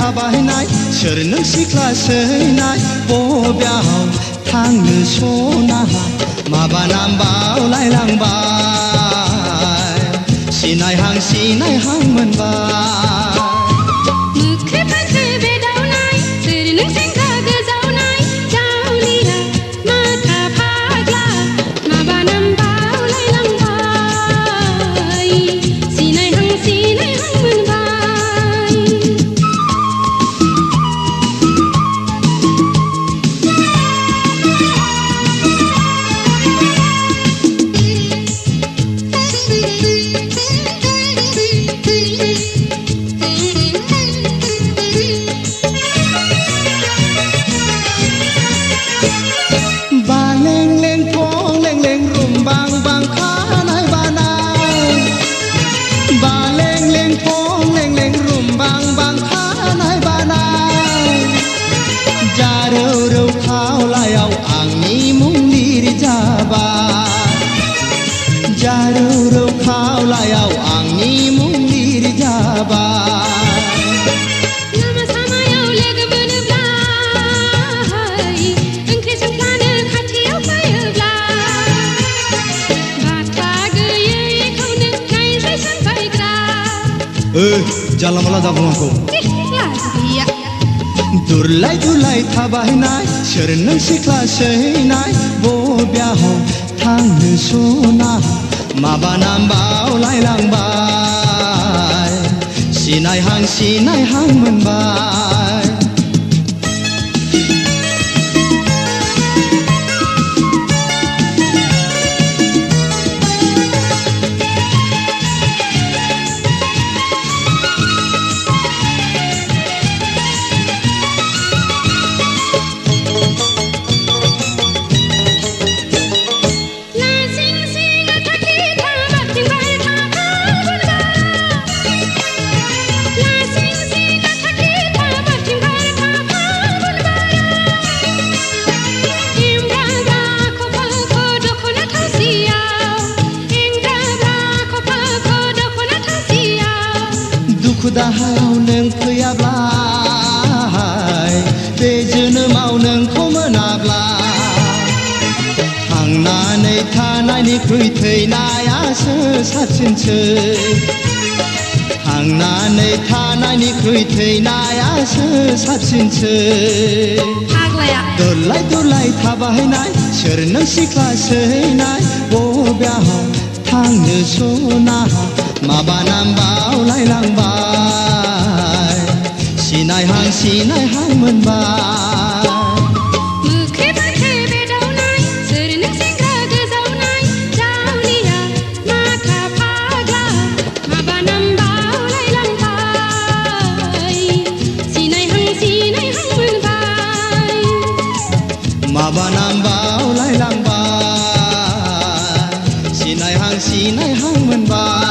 थाबायनाय सोर नों सिख्ला सैनाय बबेयाव थांनो सना माबा नाम बावलायलांबाय सिनायहां मोनबाय मोख्रे फाख्रे बेदावनाय सोर नों सेंग्रा गोजावनाय जावलिया माथा फाग्ला माबा नाम बावलायलांबाय सिनायहां मोनबाय रौ खावलायाव आंनि मुं लिरजाबाय जारौ खावलायाव आंनि मुं लिरजाबाय लामा सामायाव लोगो मोनोब्ला ओंख्रि संफ्लानो खाथियाव फैयोब्ला बाथा गैयैखौनो नायबाय सानबायग्रा जानला मानला दाबुंआखौ लाजिया दुरलाय दुरलाय थाबायनाय सोर नों सिख्ला सैनाय बबेयाव थांनो सना माबा नाम बावलायलांबाय सिनायहां मोनबाय दुखु दाहायाव नों फैयाब्ला बे जोनोमाव नोंखौ मोनाब्ला थांनानै थानायनिख्रुइ थैनायासो साबसिनसै थांनानै थानायनिख्रुइ थैनायासो साबसिनसै दुरलाय दुरलाय थाबायनाय सोर नों सिख्ला सैनाय बबेयाव थांनो सना माबा नाम बावलायलांबाय सिनायहां मोनबाय मोख्रे फाख्रे बेदावनाय सोर नों सेंग्रा गोजावनाय जावलिया माथा फाग्ला माबा नाम बावलायलांबाय सिनायहां मोनबाय माबा नाम बावलायलांबाय सिनायहां मोनबाय